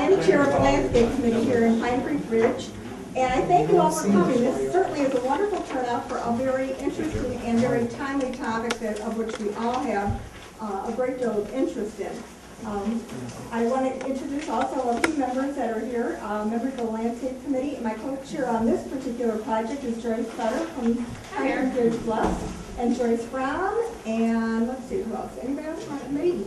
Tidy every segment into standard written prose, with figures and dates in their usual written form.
I'm the chair of the landscape committee here in Pine Creek Ridge, and I thank you all for coming. This certainly is a wonderful turnout for a very interesting and very timely topic of which we all have a great deal of interest in. I want to introduce also a few members that are here, members of the landscape committee. And my co-chair on this particular project is Joyce Sutter from Pine Creek Ridge Bluffs, and Joyce Brown, and let's see who else. Anybody else on the committee?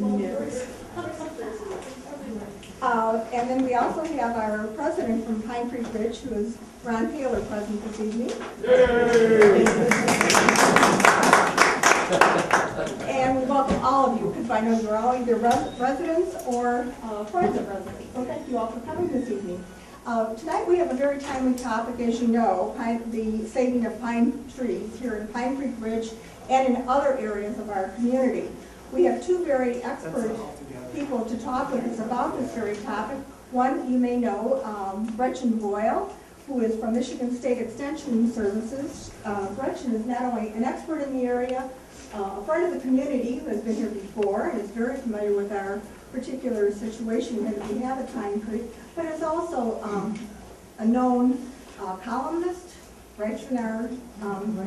And then we also have our president from Pine Creek Ridge, who is Ron Taylor, present this evening. And we welcome all of you, because I know you're all either residents or friends of residents. So thank you all for coming this evening. Tonight we have a very timely topic, as you know, the saving of pine trees here in Pine Creek Ridge and in other areas of our community. We have two very expert people to talk with us about this very topic. One you may know, Gretchen Boyle, who is from Michigan State Extension Services. Gretchen is not only an expert in the area, a friend of the community who has been here before and is very familiar with our particular situation that we have at Pine Creek, but is also a known columnist, writes in our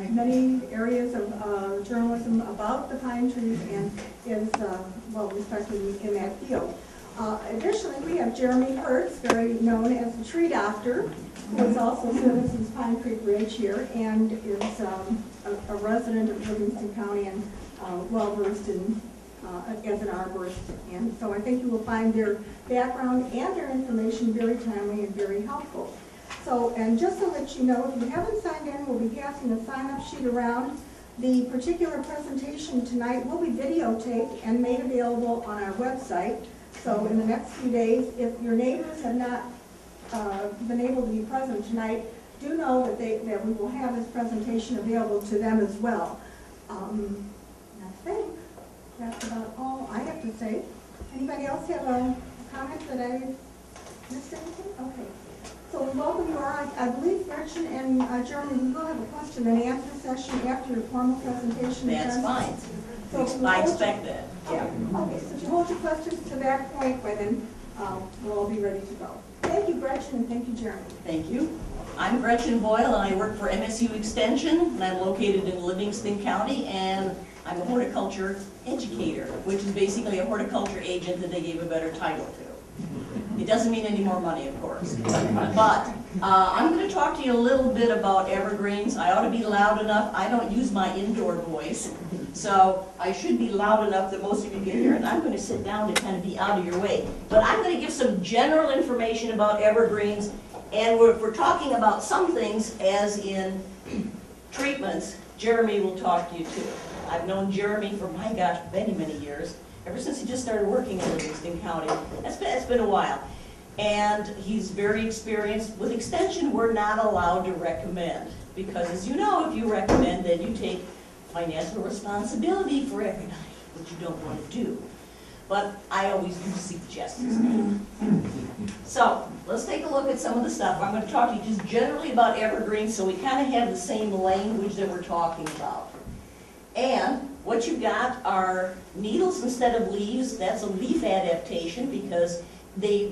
many areas of journalism about the pine trees and is well respected in that field. Additionally, we have Jeremy Hertz, very known as the tree doctor, who also services Pine Creek Ridge here and is a resident of Livingston County and well versed in as an arborist. And so I think you will find their background and their information very timely and very helpful. So, and just to let you know, if you haven't signed in, we'll be passing a sign-up sheet around. The particular presentation tonight will be videotaped and made available on our website. So in the next few days, if your neighbors have not been able to be present tonight, do know that we will have this presentation available to them as well. I think that's about all I have to say. Anybody else have a comment that I missed anything? Okay. So we welcome you all. I believe Gretchen and Jeremy, we will have a question and answer session after your formal presentation. That's fine. So I expect that. Yeah. Okay, so if you hold your questions to that point, by then we'll all be ready to go. Thank you, Gretchen, and thank you, Jeremy. Thank you. I'm Gretchen Boyle, and I work for MSU Extension, and I'm located in Livingston County, and I'm a horticulture educator, which is basically a horticulture agent that they gave a better title to. It doesn't mean any more money, of course. But I'm going to talk to you a little bit about evergreens. I ought to be loud enough. I don't use my indoor voice, so I should be loud enough that most of you can hear it. I'm going to sit down to kind of be out of your way. But I'm going to give some general information about evergreens, and if we're talking about some things, as in treatments, Jeremy will talk to you too. I've known Jeremy for, my gosh, many, many years. Ever since he just started working in Livingston County. It's been a while. And he's very experienced. With Extension, we're not allowed to recommend, because as you know, if you recommend, then you take financial responsibility for everybody, which you don't want to do. But I always do suggest his name. So, let's take a look at some of the stuff. I'm going to talk to you just generally about evergreens, so we kind of have the same language that we're talking about. And what you've got are needles instead of leaves. That's a leaf adaptation because they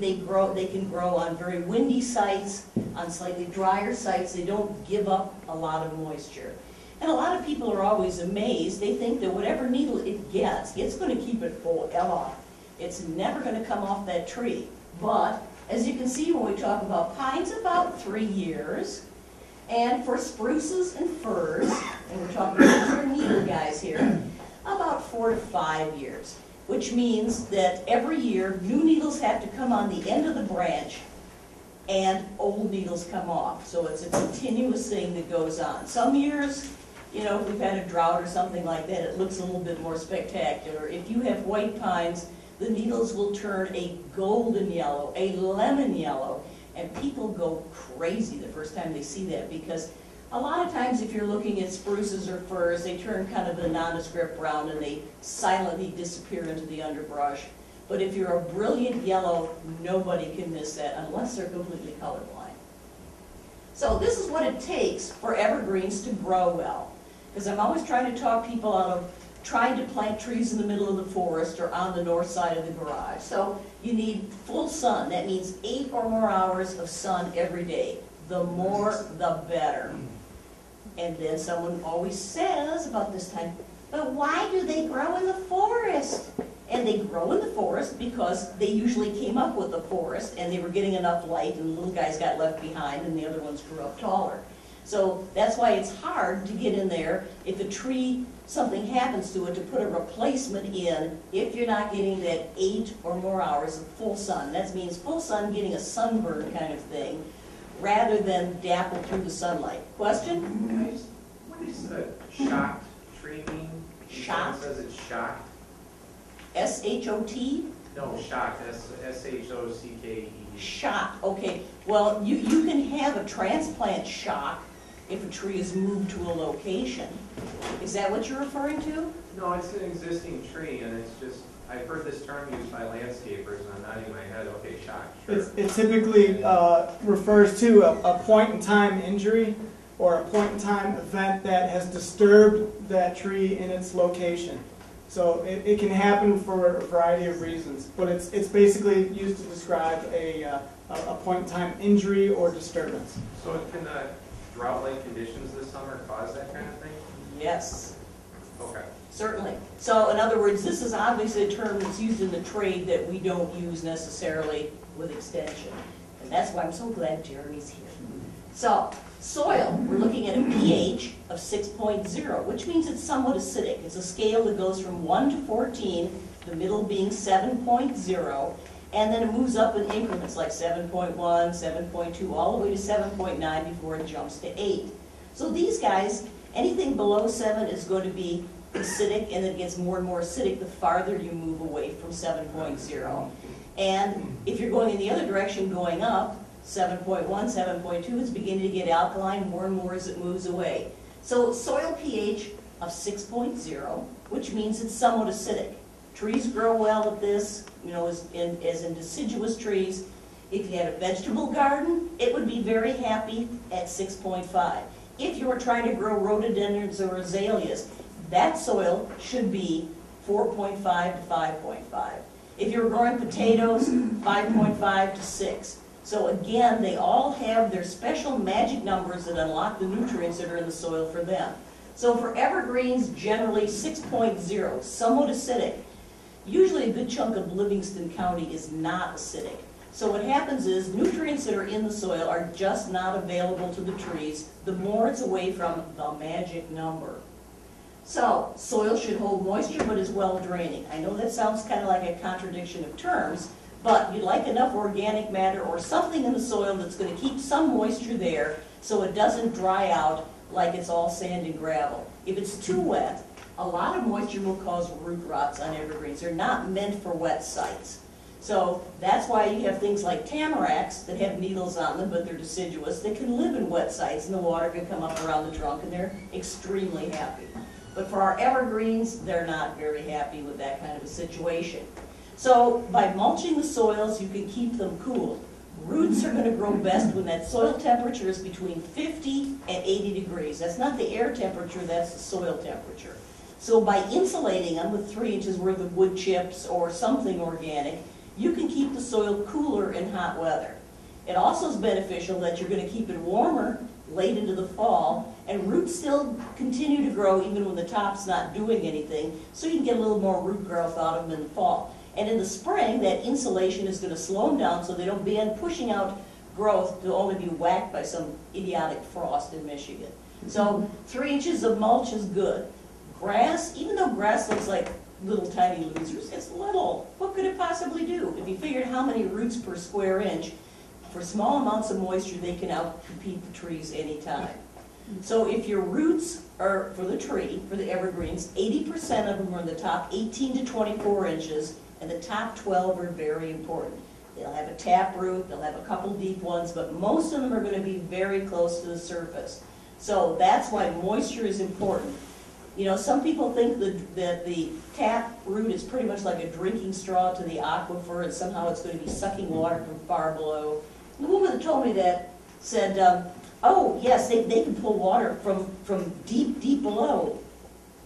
can grow on very windy sites, on slightly drier sites. They don't give up a lot of moisture. And a lot of people are always amazed. They think that whatever needle it gets, it's going to keep it forever. It's never going to come off that tree. But as you can see when we talk about pines, about 3 years. And for spruces and firs, and we're talking about our needle guys here, about 4 to 5 years, which means that every year new needles have to come on the end of the branch and old needles come off. So it's a continuous thing that goes on. Some years, you know, if we've had a drought or something like that, it looks a little bit more spectacular. If you have white pines, the needles will turn a golden yellow, a lemon yellow, and people go crazy the first time they see that, because a lot of times if you're looking at spruces or firs, they turn kind of a nondescript brown and they silently disappear into the underbrush. But if you're a brilliant yellow, nobody can miss that unless they're completely colorblind. So this is what it takes for evergreens to grow well. Because I'm always trying to talk people out of trying to plant trees in the middle of the forest or on the north side of the garage. So you need full sun. That means 8 or more hours of sun every day. The more, the better. And then someone always says about this time, but why do they grow in the forest? And they grow in the forest because they usually came up with the forest and they were getting enough light and the little guys got left behind and the other ones grew up taller. So that's why it's hard to get in there if a tree, something happens to it, to put a replacement in if you're not getting that 8 or more hours of full sun. That means full sun, getting a sunburn kind of thing, rather than dapple through the sunlight. Question? What does a shocked tree mean? Shocked? It says it's shocked. S-H-O-T? No, shocked, S-H-O-C-K-E. Shock, okay. Well, you can have a transplant shock if a tree is moved to a location. Is that what you're referring to? No, it's an existing tree, and it's just, I've heard this term used by landscapers, and I'm nodding my head, okay, shocked, sure. It typically refers to a point-in-time injury or a point-in-time event that has disturbed that tree in its location. So it can happen for a variety of reasons, but it's basically used to describe a point-in-time injury or disturbance. So can drought-like conditions this summer cause that kind of thing? Yes. Okay. Certainly. So in other words, this is obviously a term that's used in the trade that we don't use necessarily with extension. And that's why I'm so glad Jeremy's here. So, soil, we're looking at a pH of 6.0, which means it's somewhat acidic. It's a scale that goes from 1 to 14, the middle being 7.0, and then it moves up in increments like 7.1, 7.2, all the way to 7.9 before it jumps to 8. So these guys, anything below 7 is going to be acidic, and it gets more and more acidic the farther you move away from 7.0. And if you're going in the other direction, going up, 7.1, 7.2, it's beginning to get alkaline more and more as it moves away. So soil pH of 6.0, which means it's somewhat acidic. Trees grow well at this, as in deciduous trees. If you had a vegetable garden, it would be very happy at 6.5. If you were trying to grow rhododendrons or azaleas, that soil should be 4.5 to 5.5. If you're growing potatoes, 5.5 to 6. So again, they all have their special magic numbers that unlock the nutrients that are in the soil for them. So for evergreens, generally 6.0, somewhat acidic. Usually a good chunk of Livingston County is not acidic. So what happens is nutrients that are in the soil are just not available to the trees the more it's away from the magic number. So soil should hold moisture but is well draining. I know that sounds kind of like a contradiction of terms, but you'd like enough organic matter or something in the soil that's going to keep some moisture there so it doesn't dry out like it's all sand and gravel. If it's too wet, a lot of moisture will cause root rots on evergreens. They're not meant for wet sites. So that's why you have things like tamaracks that have needles on them, but they're deciduous. They can live in wet sites and the water can come up around the trunk and they're extremely happy. But for our evergreens, they're not very happy with that kind of a situation. So by mulching the soils, you can keep them cool. Roots are going to grow best when that soil temperature is between 50 and 80 degrees. That's not the air temperature, that's the soil temperature. So by insulating them with 3 inches worth of wood chips or something organic, you can keep the soil cooler in hot weather. It also is beneficial that you're going to keep it warmer late into the fall, and roots still continue to grow even when the top's not doing anything, so you can get a little more root growth out of them in the fall. And in the spring, that insulation is going to slow them down so they don't begin pushing out growth to only be whacked by some idiotic frost in Michigan. So 3 inches of mulch is good. Grass, even though grass looks like little tiny losers, it's little. What could it possibly do? If you figured how many roots per square inch, for small amounts of moisture, they can outcompete the trees anytime. So if your roots are, for the tree, for the evergreens, 80% of them are in the top 18 to 24 inches, and the top 12 are very important. They'll have a tap root, they'll have a couple deep ones, but most of them are going to be very close to the surface. So that's why moisture is important. Some people think that the tap root is pretty much like a drinking straw to the aquifer, and somehow it's going to be sucking water from far below. The woman that told me that said, oh yes, they can pull water from deep, deep below.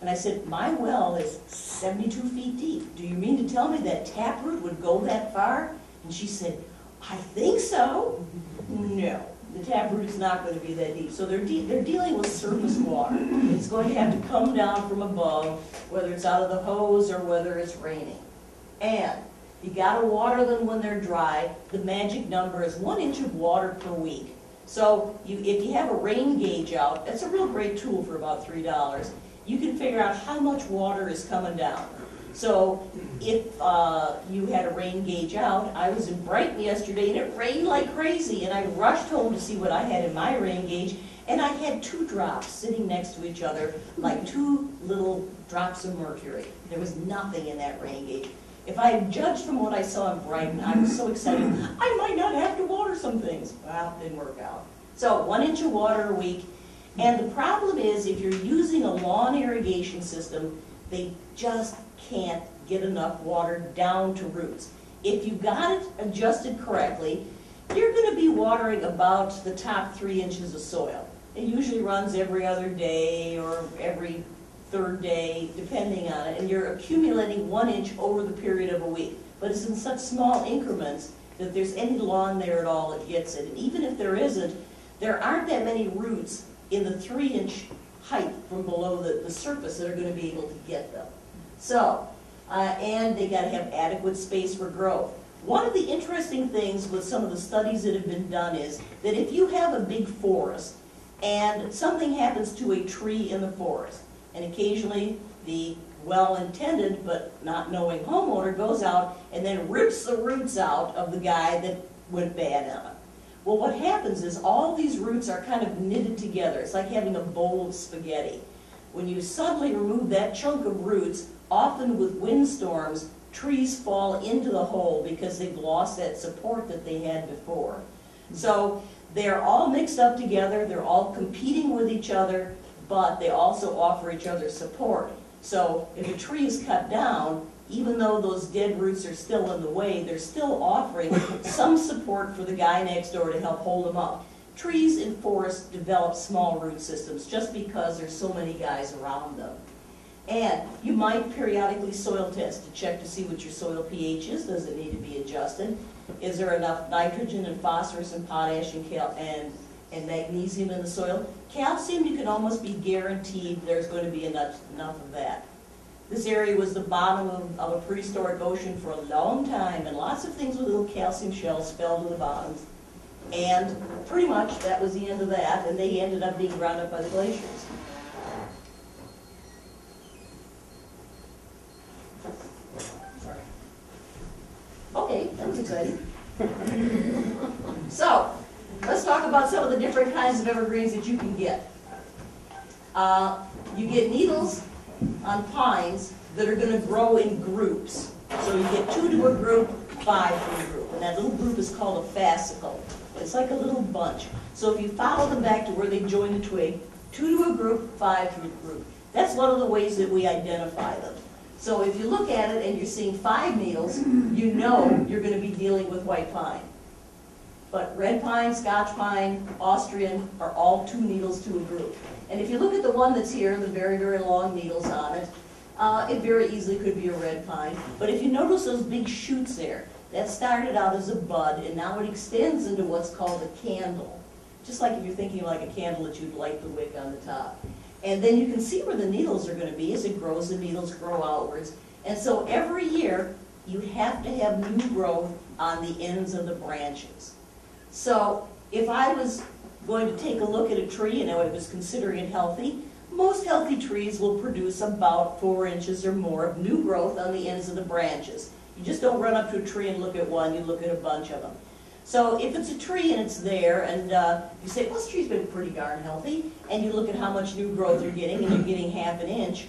And I said, my well is 72 feet deep. Do you mean to tell me that taproot would go that far? And she said, I think so. No, the taproot is not going to be that deep. So they're dealing with surface water. It's going to have to come down from above, whether it's out of the hose or whether it's raining. And you got to water them when they're dry. The magic number is 1 inch of water per week. So if you have a rain gauge out, that's a real great tool for about $3. You can figure out how much water is coming down. So if you had a rain gauge out, I was in Brighton yesterday and it rained like crazy, and I rushed home to see what I had in my rain gauge, and I had 2 drops sitting next to each other like 2 little drops of mercury. There was nothing in that rain gauge. If I had judged from what I saw in Brighton, I was so excited, I might not have to water some things. Well, it didn't work out. So 1 inch of water a week. And the problem is, if you're using a lawn irrigation system, they just can't get enough water down to roots. If you got it adjusted correctly, you're going to be watering about the top 3 inches of soil. It usually runs every other day or every 3rd day, depending on it, and you're accumulating 1 inch over the period of a week. But it's in such small increments that if there's any lawn there at all, it gets it. And even if there isn't, there aren't that many roots in the 3 inch height from below the surface that are going to be able to get them. So, and they got to have adequate space for growth. One of the interesting things with some of the studies that have been done is that if you have a big forest and something happens to a tree in the forest, and occasionally the well-intended but not knowing homeowner goes out and then rips the roots out of the guy that went bad on it. Well, what happens is all these roots are kind of knitted together. It's like having a bowl of spaghetti. When you suddenly remove that chunk of roots, often with windstorms, trees fall into the hole because they've lost that support that they had before. So they're all mixed up together, they're all competing with each other, but they also offer each other support. So if a tree is cut down, even though those dead roots are still in the way, they're still offering some support for the guy next door to help hold them up. Trees in forests develop small root systems just because there's so many guys around them. And you might periodically soil test to check to see what your soil pH is. Does it need to be adjusted? Is there enough nitrogen and phosphorus and potash and magnesium in the soil? Calcium, you can almost be guaranteed there's going to be enough of that. This area was the bottom of a prehistoric ocean for a long time, and lots of things with little calcium shells fell to the bottom. And pretty much that was the end of that, and they ended up being ground up by the glaciers. Sorry. Okay, that was exciting. So, let's talk about some of the different kinds of evergreens that you can get. You get needles on pines that are going to grow in groups. So you get 2 to a group, 5 to a group. And that little group is called a fascicle. It's like a little bunch. So if you follow them back to where they join the twig, 2 to a group, 5 to a group. That's one of the ways that we identify them. So if you look at it and you're seeing 5 needles, you know you're going to be dealing with white pine. But red pine, Scotch pine, Austrian are all 2 needles to a group. And if you look at the one that's here, the very, very long needles on it, it very easily could be a red pine. But if you notice those big shoots there, that started out as a bud, and now it extends into what's called a candle. Just like if you're thinking like a candle that you'd light the wick on the top. And then you can see where the needles are going to be. As it grows, the needles grow outwards. And so every year, you have to have new growth on the ends of the branches. So if I was going to take a look at a tree and I was considering it healthy, most healthy trees will produce about 4 inches or more of new growth on the ends of the branches. You just don't run up to a tree and look at one, you look at a bunch of them. So if it's a tree and it's there and you say, well, this tree's been pretty darn healthy, and you look at how much new growth you're getting and you're getting half an inch,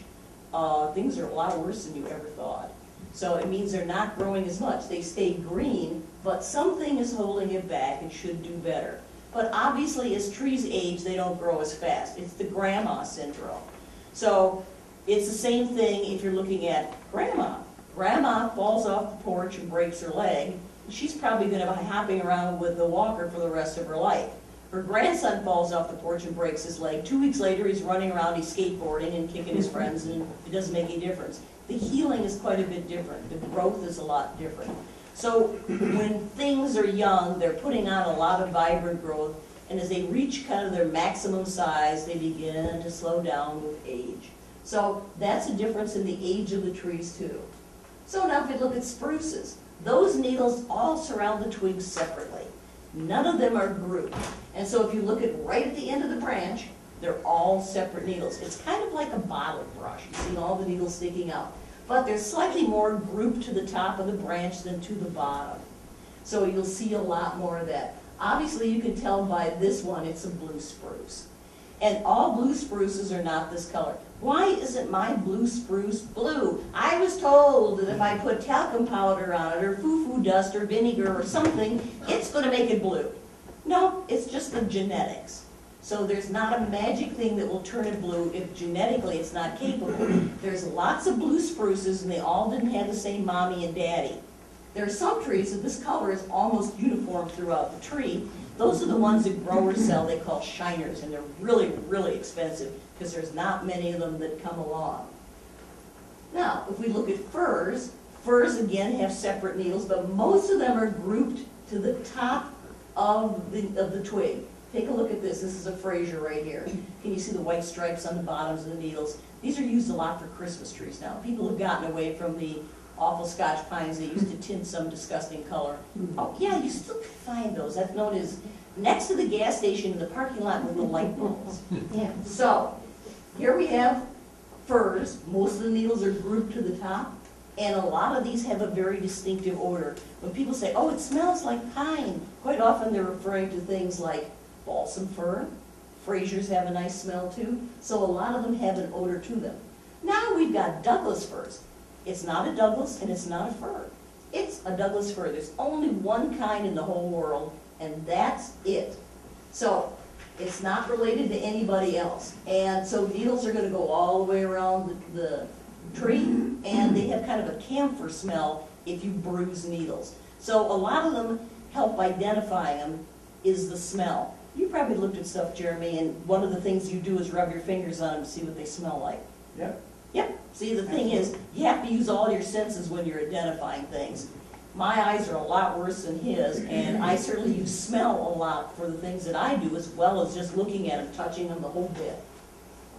things are a lot worse than you ever thought. So it means they're not growing as much. They stay green, but something is holding it back and should do better. But obviously, as trees age, they don't grow as fast. It's the grandma syndrome. So it's the same thing if you're looking at grandma. Grandma falls off the porch and breaks her leg. She's probably going to be hopping around with the walker for the rest of her life. Her grandson falls off the porch and breaks his leg. 2 weeks later, he's running around, he's skateboarding and kicking his friends, and it doesn't make any difference. The healing is quite a bit different. The growth is a lot different. So when things are young, they're putting on a lot of vibrant growth, and as they reach kind of their maximum size, they begin to slow down with age. So that's a difference in the age of the trees too. So now if we look at spruces, those needles all surround the twigs separately. None of them are grouped. And so if you look at right at the end of the branch, they're all separate needles. It's kind of like a bottle brush. You see all the needles sticking out. But they're slightly more grouped to the top of the branch than to the bottom. So you'll see a lot more of that. Obviously you can tell by this one it's a blue spruce. And all blue spruces are not this color. Why isn't my blue spruce blue? I was told that if I put talcum powder on it, or foo-foo dust, or vinegar, or something, it's going to make it blue. No, it's just the genetics. So there's not a magic thing that will turn it blue if genetically it's not capable. There's lots of blue spruces, and they all didn't have the same mommy and daddy. There are some trees that this color is almost uniform throughout the tree. Those are the ones that growers sell, they call shiners, and they're really, really expensive because there's not many of them that come along. Now, if we look at firs, firs again have separate needles, but most of them are grouped to the top of the twig. Take a look at this. This is a Fraser right here. Can you see the white stripes on the bottoms of the needles? These are used a lot for Christmas trees now. People have gotten away from the awful Scotch pines that used to tint some disgusting color. Oh yeah, you still can find those. That's known as next to the gas station in the parking lot with the light bulbs. Yeah. So here we have firs. Most of the needles are grouped to the top, and a lot of these have a very distinctive odor. When people say, oh, it smells like pine, quite often they're referring to things like balsam fir. Frasers have a nice smell too. So a lot of them have an odor to them. Now we've got Douglas firs. It's not a Douglas and it's not a fir. It's a Douglas fir. There's only one kind in the whole world, and that's it. So it's not related to anybody else. And so needles are going to go all the way around the tree, and they have kind of a camphor smell if you bruise needles. So a lot of them help identifying them is the smell. You probably looked at stuff, Jeremy, and one of the things you do is rub your fingers on them to see what they smell like. Yep. Yep. See, the thing is, you have to use all your senses when you're identifying things. My eyes are a lot worse than his, and I certainly use smell a lot for the things that I do, as well as just looking at them, touching them, the whole bit.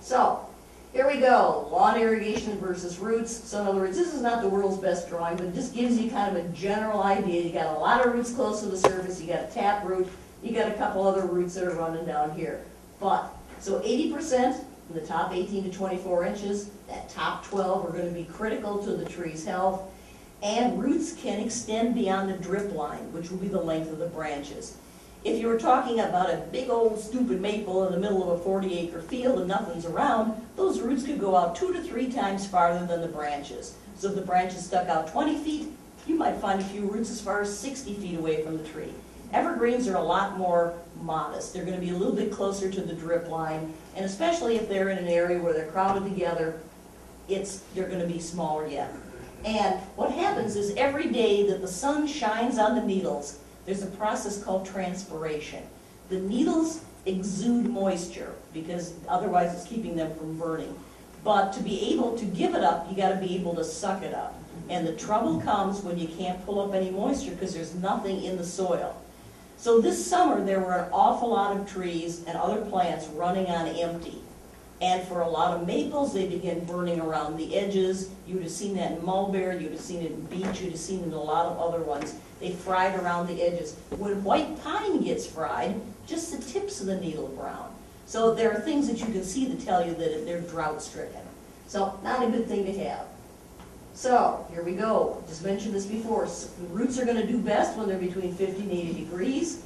So, here we go. Lawn irrigation versus roots. So in other words, this is not the world's best drawing, but it just gives you kind of a general idea. You got a lot of roots close to the surface. You got a tap root. You got a couple other roots that are running down here. But, so 80%, in the top 18 to 24 inches, that top 12 are going to be critical to the tree's health. And roots can extend beyond the drip line, which will be the length of the branches. If you were talking about a big old stupid maple in the middle of a 40-acre field and nothing's around, those roots could go out 2 to 3 times farther than the branches. So if the branches stuck out 20 feet, you might find a few roots as far as 60 feet away from the tree. Evergreens are a lot more modest. They're going to be a little bit closer to the drip line, and especially if they're in an area where they're crowded together, they're going to be smaller yet. And what happens is every day that the sun shines on the needles, there's a process called transpiration. The needles exude moisture because otherwise it's keeping them from burning. But to be able to give it up, you got to be able to suck it up. And the trouble comes when you can't pull up any moisture because there's nothing in the soil. So this summer there were an awful lot of trees and other plants running on empty. And for a lot of maples, they began burning around the edges. You would have seen that in mulberry, you would have seen it in beech, you'd have seen it in a lot of other ones. They fried around the edges. When white pine gets fried, just the tips of the needle brown. So there are things that you can see that tell you that they're drought stricken. So not a good thing to have. So here we go. Just mentioned this before. So roots are going to do best when they're between 50 and 80 degrees.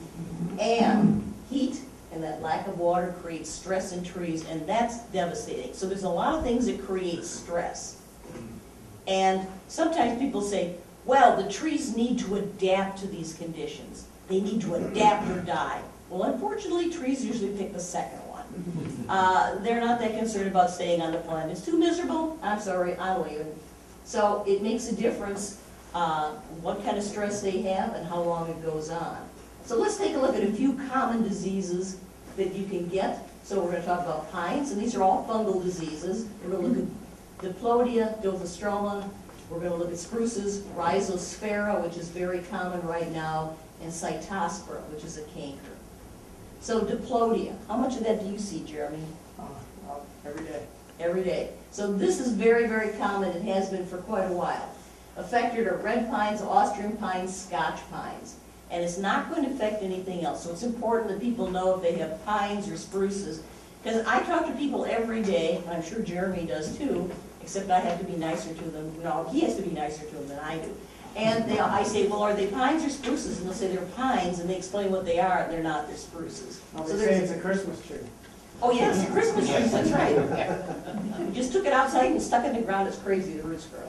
And heat and that lack of water creates stress in trees, and that's devastating. So there's a lot of things that create stress. And sometimes people say, well, the trees need to adapt to these conditions. They need to adapt or die. Well, unfortunately, trees usually pick the second one. They're not that concerned about staying on the plant. It's too miserable. I'm sorry, I'm leaving. So it makes a difference what kind of stress they have and how long it goes on. So let's take a look at a few common diseases that you can get. So we're going to talk about pines, and these are all fungal diseases. We're going to look at Diplodia, Dothostroma. We're going to look at spruces, Raisa SFera, which is very common right now, and Cytospora, which is a canker. So Diplodia, how much of that do you see, Jeremy? Every day. Every day. So this is very, very common. It has been for quite a while. Affected are red pines, Austrian pines, Scotch pines. And it's not going to affect anything else. So it's important that people know if they have pines or spruces. Because I talk to people every day, and I'm sure Jeremy does too, except I have to be nicer to them. No, he has to be nicer to them than I do. And I say, well, are they pines or spruces? And they'll say they're pines, and they explain what they are, and they're not, they're spruces. Well, So they say it's a Christmas tree. Oh, yeah, it's a Christmas tree, that's right. We just took it outside and stuck it in the ground, it's crazy, the roots grow.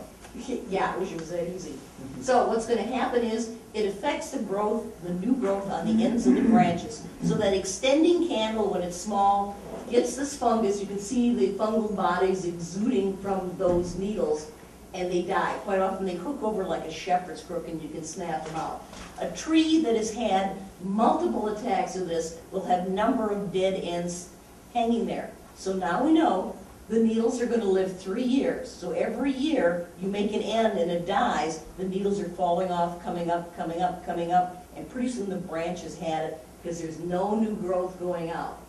Yeah, I wish it was that easy. So what's going to happen is, it affects the growth, the new growth on the ends of the branches. So that extending candle, when it's small, gets this fungus. You can see the fungal bodies exuding from those needles, and they die. Quite often they cook over like a shepherd's crook, and you can snap them out. A tree that has had multiple attacks of this will have a number of dead ends hanging there. So now we know the needles are going to live 3 years. So every year you make an end and it dies, the needles are falling off, coming up, coming up, coming up, and pretty soon the branch has had it because there's no new growth going out.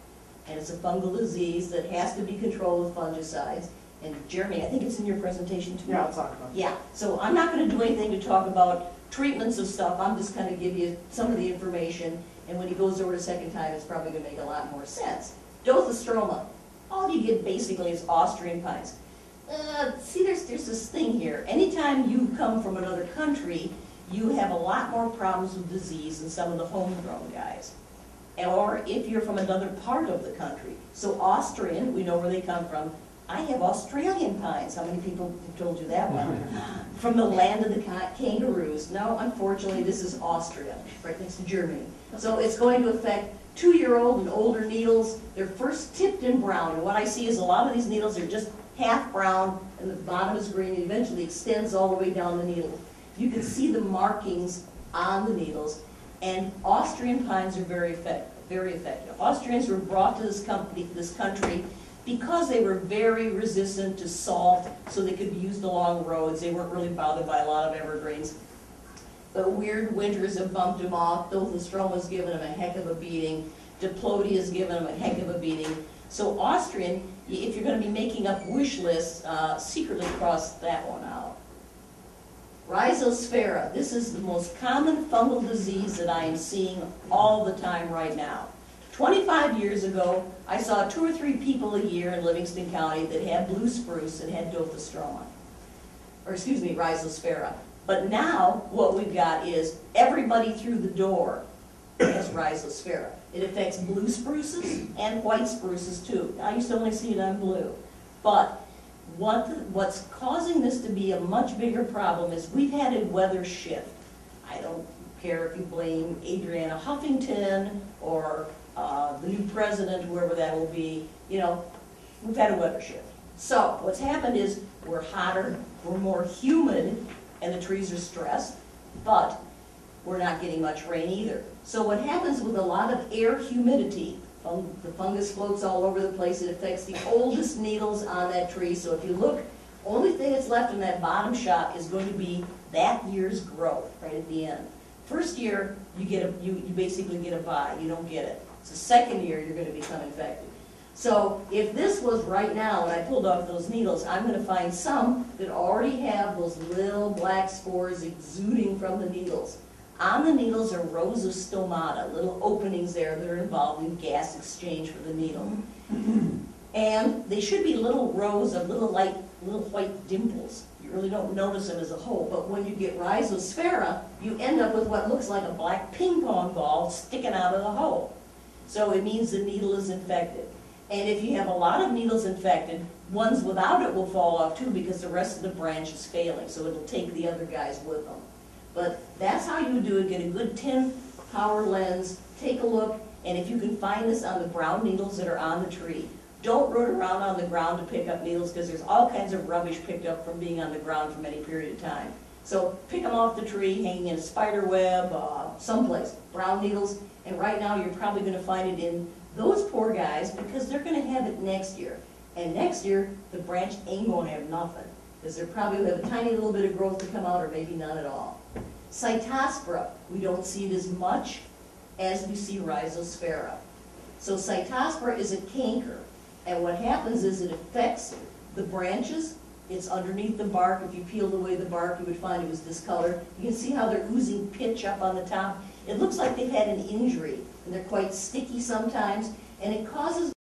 And it's a fungal disease that has to be controlled with fungicides. And Jeremy, I think it's in your presentation too. Yeah, I'll talk about it. Yeah, so I'm not going to do anything to talk about treatments of stuff. I'm just going to give you some of the information, and when he goes over the second time, it's probably going to make a lot more sense. Dothostroma. All you get basically is Austrian pines. See, there's this thing here. Anytime you come from another country, you have a lot more problems with disease than some of the homegrown guys. Or if you're from another part of the country. So Austrian, we know where they come from. I have Australian pines. How many people have told you that one? From the land of the kangaroos. No, unfortunately, this is Austria, right next to Germany. So it's going to affect 2-year-old and older needles. They're first tipped in brown, and what I see is a lot of these needles are just half brown, and the bottom is green, and eventually extends all the way down the needle. You can see the markings on the needles, and Austrian pines are very effective. Austrians were brought to this country because they were very resistant to salt, so they could be used along roads. They weren't really bothered by a lot of evergreens. The weird winters have bumped them off. Dothostroma's given them a heck of a beating. Diplodia's given them a heck of a beating. So Austrian, if you're going to be making up wish lists, secretly cross that one out. Raisa SFera. This is the most common fungal disease that I am seeing all the time right now. 25 years ago, I saw 2 or 3 people a year in Livingston County that had blue spruce and had Dothostroma. Or excuse me, Raisa SFera. But now, what we've got is everybody through the door has Raisa SFera. It affects blue spruces and white spruces too. I used to only see it on blue. But what's causing this to be a much bigger problem is we've had a weather shift. I don't care if you blame Adriana Huffington or the new president, whoever that will be. You know, we've had a weather shift. So what's happened is we're hotter, we're more humid, and the trees are stressed, but we're not getting much rain either. So what happens with a lot of air humidity, the fungus floats all over the place, it affects the oldest needles on that tree. So if you look, only thing that's left in that bottom shot is going to be that year's growth right at the end. First year, you basically get a bye, you don't get it. It's the second year you're going to become infected. So if this was right now, and I pulled off those needles, I'm going to find some that already have those little black spores exuding from the needles. On the needles are rows of stomata, little openings there that are involved in gas exchange for the needle. And they should be little rows of little white dimples. You really don't notice them as a whole, but when you get Raisa SFera, you end up with what looks like a black ping pong ball sticking out of the hole. So it means the needle is infected. And if you have a lot of needles infected, ones without it will fall off too because the rest of the branch is failing, so it'll take the other guys with them. But that's how you do it. Get a good 10-power lens, take a look, and if you can find this on the brown needles that are on the tree, don't root around on the ground to pick up needles because there's all kinds of rubbish picked up from being on the ground for any period of time. So pick them off the tree, hanging in a spider web, someplace, brown needles, and right now you're probably gonna find it in those poor guys because they're gonna have it next year. And next year, the branch ain't gonna have nothing, because they're probably gonna have a tiny little bit of growth to come out, or maybe none at all. Cytospora, we don't see it as much as we see Raisa SFera. So Cytospora is a canker, and what happens is it affects the branches. It's underneath the bark. If you peeled away the bark, you would find it was discolored. You can see how they're oozing pitch up on the top. It looks like they've had an injury, and they're quite sticky sometimes, and it causes